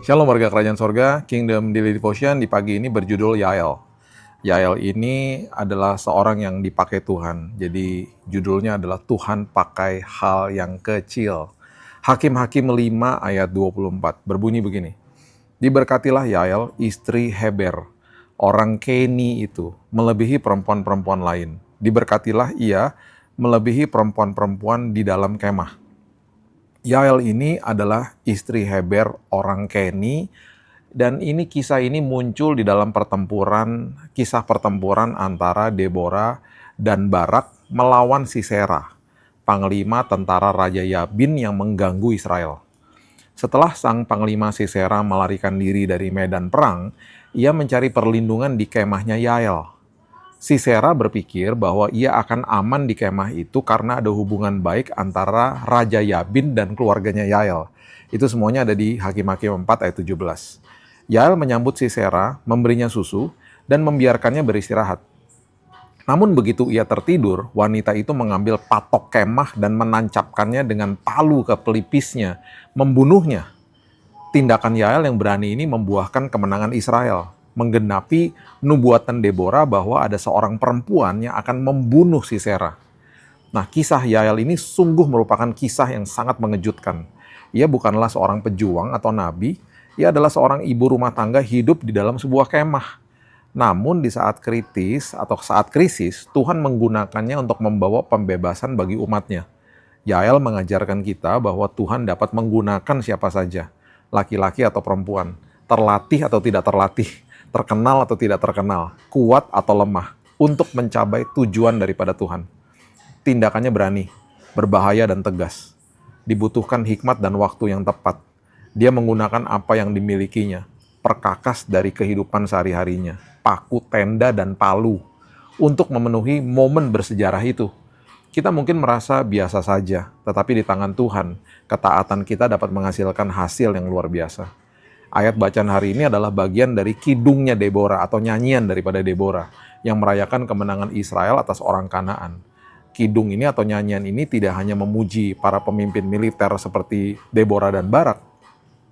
Shalom warga kerajaan sorga, Kingdom Daily Devotion di pagi ini berjudul Yael. Yael ini adalah seorang yang dipakai Tuhan. Jadi judulnya adalah Tuhan pakai hal yang kecil. Hakim-Hakim 5 ayat 24 berbunyi begini. Diberkatilah Yael, istri Heber, orang Keni itu, melebihi perempuan-perempuan lain. Diberkatilah ia melebihi perempuan-perempuan di dalam kemah. Yael ini adalah istri Heber orang Keni, dan kisah ini muncul di dalam kisah pertempuran antara Deborah dan Barak melawan Sisera, panglima tentara Raja Yabin yang mengganggu Israel. Setelah sang panglima Sisera melarikan diri dari medan perang, ia mencari perlindungan di kemahnya Yael. Sisera berpikir bahwa ia akan aman di kemah itu karena ada hubungan baik antara Raja Yabin dan keluarganya Yael. Itu semuanya ada di Hakim-Hakim 4 ayat 17. Yael menyambut Sisera, memberinya susu, dan membiarkannya beristirahat. Namun begitu ia tertidur, wanita itu mengambil patok kemah dan menancapkannya dengan palu ke pelipisnya, membunuhnya. Tindakan Yael yang berani ini membuahkan kemenangan Israel, menggenapi nubuatan Deborah bahwa ada seorang perempuan yang akan membunuh Sisera. Nah, kisah Yael ini sungguh merupakan kisah yang sangat mengejutkan. Ia bukanlah seorang pejuang atau nabi, ia adalah seorang ibu rumah tangga hidup di dalam sebuah kemah. Namun di saat kritis atau saat krisis, Tuhan menggunakannya untuk membawa pembebasan bagi umatnya. Yael mengajarkan kita bahwa Tuhan dapat menggunakan siapa saja, laki-laki atau perempuan, terlatih atau tidak terlatih, terkenal atau tidak terkenal, kuat atau lemah, untuk mencapai tujuan daripada Tuhan. Tindakannya berani, berbahaya dan tegas. Dibutuhkan hikmat dan waktu yang tepat. Dia menggunakan apa yang dimilikinya, perkakas dari kehidupan sehari-harinya, paku, tenda, dan palu, untuk memenuhi momen bersejarah itu. Kita mungkin merasa biasa saja, tetapi di tangan Tuhan, ketaatan kita dapat menghasilkan hasil yang luar biasa. Ayat bacaan hari ini adalah bagian dari kidungnya Deborah atau nyanyian daripada Deborah yang merayakan kemenangan Israel atas orang Kanaan. Kidung ini atau nyanyian ini tidak hanya memuji para pemimpin militer seperti Deborah dan Barak,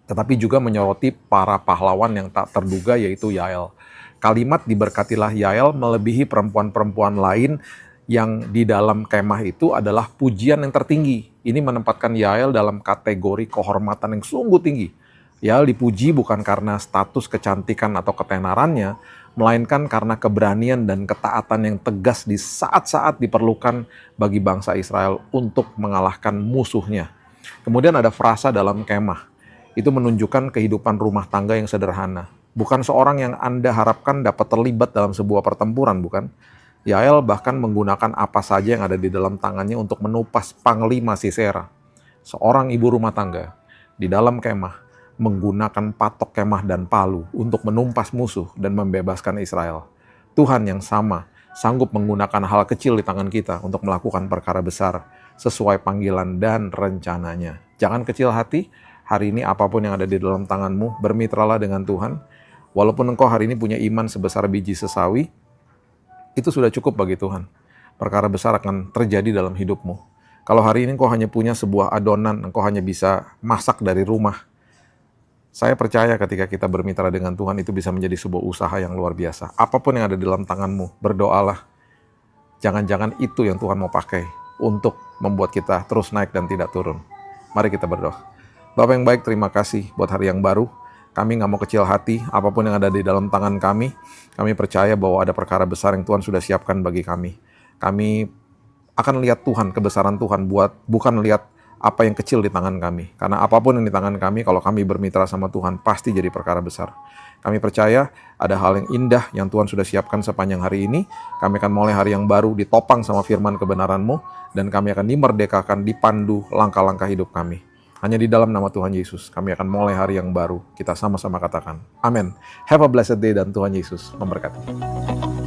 tetapi juga menyoroti para pahlawan yang tak terduga yaitu Yael. Kalimat diberkatilah Yael melebihi perempuan-perempuan lain yang di dalam kemah itu adalah pujian yang tertinggi. Ini menempatkan Yael dalam kategori kehormatan yang sungguh tinggi. Yael dipuji bukan karena status kecantikan atau ketenarannya, melainkan karena keberanian dan ketaatan yang tegas di saat-saat diperlukan bagi bangsa Israel untuk mengalahkan musuhnya. Kemudian ada frasa dalam kemah. Itu menunjukkan kehidupan rumah tangga yang sederhana. Bukan seorang yang Anda harapkan dapat terlibat dalam sebuah pertempuran, bukan? Yael bahkan menggunakan apa saja yang ada di dalam tangannya untuk menupas panglima Sisera. Seorang ibu rumah tangga di dalam kemah menggunakan patok kemah dan palu untuk menumpas musuh dan membebaskan Israel. Tuhan yang sama sanggup menggunakan hal kecil di tangan kita untuk melakukan perkara besar sesuai panggilan dan rencananya. Jangan kecil hati, hari ini apapun yang ada di dalam tanganmu, bermitralah dengan Tuhan. Walaupun engkau hari ini punya iman sebesar biji sesawi, itu sudah cukup bagi Tuhan. Perkara besar akan terjadi dalam hidupmu. Kalau hari ini engkau hanya punya sebuah adonan, engkau hanya bisa masak dari rumah, saya percaya ketika kita bermitra dengan Tuhan itu bisa menjadi sebuah usaha yang luar biasa. Apapun yang ada di dalam tanganmu, berdoalah. Jangan-jangan itu yang Tuhan mau pakai untuk membuat kita terus naik dan tidak turun. Mari kita berdoa. Bapa yang baik, terima kasih buat hari yang baru. Kami nggak mau kecil hati, apapun yang ada di dalam tangan kami percaya bahwa ada perkara besar yang Tuhan sudah siapkan bagi kami. Kami akan lihat Tuhan, kebesaran Tuhan, bukan lihat apa yang kecil di tangan kami. Karena apapun yang di tangan kami, kalau kami bermitra sama Tuhan, pasti jadi perkara besar. Kami percaya ada hal yang indah yang Tuhan sudah siapkan sepanjang hari ini. Kami akan mulai hari yang baru ditopang sama firman kebenaran-Mu, dan kami akan dimerdekakan, dipandu langkah-langkah hidup kami. Hanya di dalam nama Tuhan Yesus, kami akan mulai hari yang baru. Kita sama-sama katakan, amin. Have a blessed day dan Tuhan Yesus memberkati.